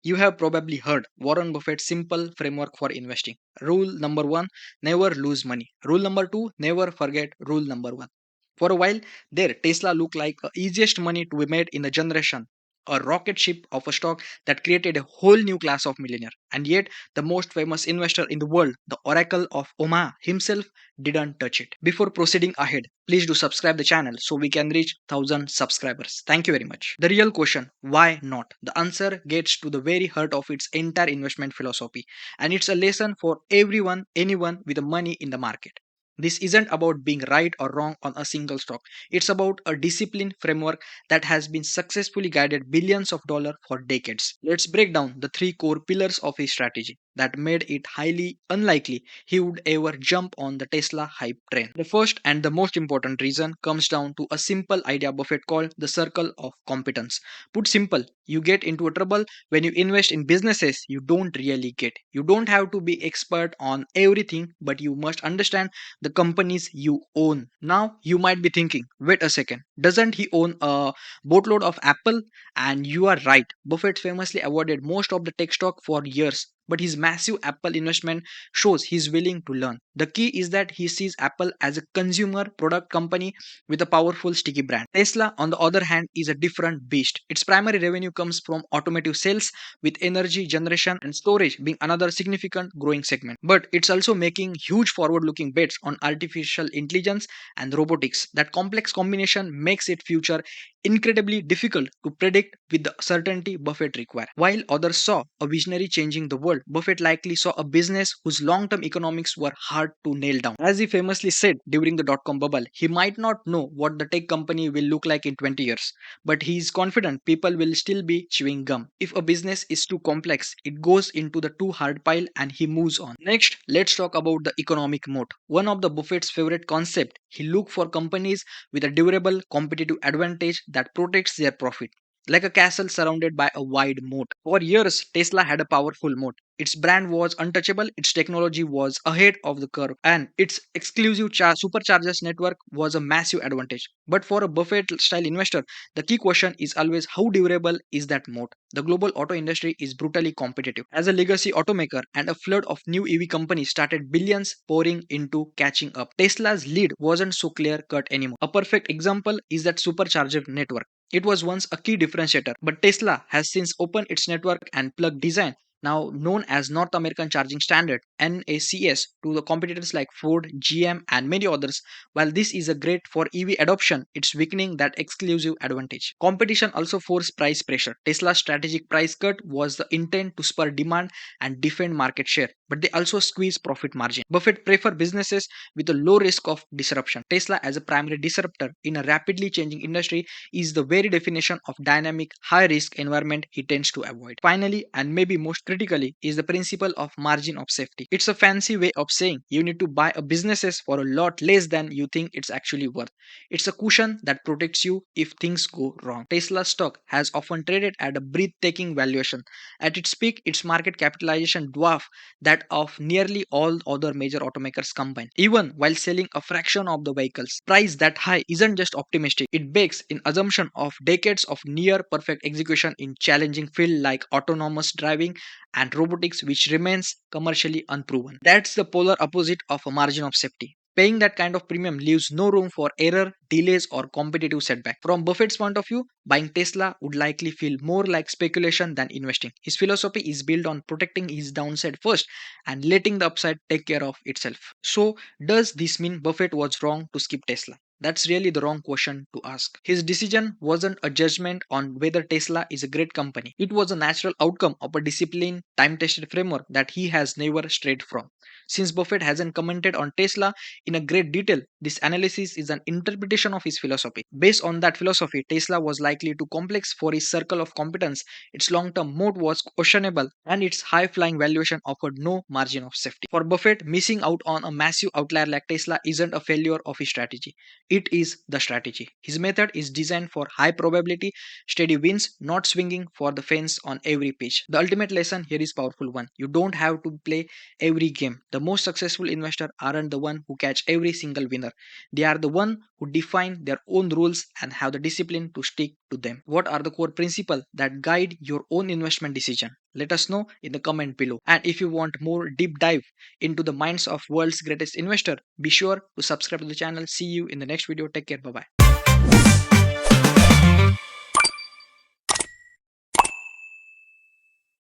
You have probably heard Warren Buffett's simple framework for investing. Rule number one, never lose money. Rule number two, never forget rule number one. For a while, there, Tesla looked like the easiest money to be made in a generation. A rocket ship of a stock that created a whole new class of millionaire. And yet, the most famous investor in the world, the Oracle of Omaha himself, didn't touch it. Before proceeding ahead, please do subscribe the channel so we can reach 1000 subscribers. Thank you very much. The real question, why not? The answer gets to the very heart of its entire investment philosophy, and it's a lesson for everyone, anyone with money in the market. This isn't about being right or wrong on a single stock. It's about a disciplined framework that has been successfully guided billions of dollars for decades. Let's break down the three core pillars of his strategy that made it highly unlikely he would ever jump on the Tesla hype train. The first and the most important reason comes down to a simple idea Buffett called the circle of competence. Put simple, you get into a trouble when you invest in businesses you don't really get. You don't have to be expert on everything, but you must understand the companies you own. Now you might be thinking, wait a second, doesn't he own a boatload of Apple? And you are right. Buffett famously avoided most of the tech stock for years, but his massive Apple investment shows he's willing to learn. The key is that he sees Apple as a consumer product company with a powerful sticky brand. Tesla, on the other hand, is a different beast. Its primary revenue comes from automotive sales, with energy generation and storage being another significant growing segment. But it's also making huge forward looking bets on artificial intelligence and robotics. That complex combination makes its future incredibly difficult to predict with the certainty Buffett required. While others saw a visionary changing the world, Buffett likely saw a business whose long term economics were hard to nail down. As he famously said during the dot com bubble, he might not know what the tech company will look like in 20 years, but he is confident people will still be chewing gum. If a business is too complex, it goes into the too hard pile and he moves on. Next, let's talk about the economic moat. One of the Buffett's favorite concept, he look for companies with a durable competitive advantage that protects their profit. Like a castle surrounded by a wide moat. For years, Tesla had a powerful moat. Its brand was untouchable, its technology was ahead of the curve, and its exclusive superchargers network was a massive advantage. But for a Buffett style investor, the key question is always how durable is that moat? The global auto industry is brutally competitive. As a legacy automaker and a flood of new EV companies started billions pouring into catching up, Tesla's lead wasn't so clear cut anymore. A perfect example is that supercharger network. It was once a key differentiator, but Tesla has since opened its network and plug design, now known as North American Charging Standard (NACS), to the competitors like Ford, GM, and many others. While this is a great for EV adoption, it's weakening that exclusive advantage. Competition also forced price pressure. Tesla's strategic price cut was the intent to spur demand and defend market share, but they also squeeze profit margin. Buffett prefer businesses with a low risk of disruption. Tesla, as a primary disruptor in a rapidly changing industry, is the very definition of dynamic, high risk environment he tends to avoid. Finally, and maybe most critically, is the principle of margin of safety. It's a fancy way of saying you need to buy a businesses for a lot less than you think it's actually worth. It's a cushion that protects you if things go wrong. Tesla stock has often traded at a breathtaking valuation. At its peak, its market capitalization dwarfed that of nearly all other major automakers combined, even while selling a fraction of the vehicles. Price that high isn't just optimistic, it bakes in assumption of decades of near perfect execution in challenging fields like autonomous driving and robotics, which remains commercially unproven. That's the polar opposite of a margin of safety. Paying that kind of premium leaves no room for error, delays, or competitive setback. From Buffett's point of view, buying Tesla would likely feel more like speculation than investing. His philosophy is built on protecting his downside first and letting the upside take care of itself. So, does this mean Buffett was wrong to skip Tesla? That's really the wrong question to ask. His decision wasn't a judgment on whether Tesla is a great company. It was a natural outcome of a disciplined, time tested framework that he has never strayed from. Since Buffett hasn't commented on Tesla in a great detail, this analysis is an interpretation of his philosophy. Based on that philosophy, Tesla was likely too complex for his circle of competence, its long term moat was questionable, and its high flying valuation offered no margin of safety. For Buffett, missing out on a massive outlier like Tesla isn't a failure of his strategy. It is the strategy. His method is designed for high probability, steady wins, not swinging for the fence on every pitch. The ultimate lesson here is powerful one. You don't have to play every game. The most successful investors aren't the one who catch every single winner. They are the one who define their own rules and have the discipline to stick to them. What are the core principles that guide your own investment decision? Let us know in the comment below. And if you want more deep dive into the minds of world's greatest investor, be sure to subscribe to the channel. See you in the next video. Take care. Bye bye.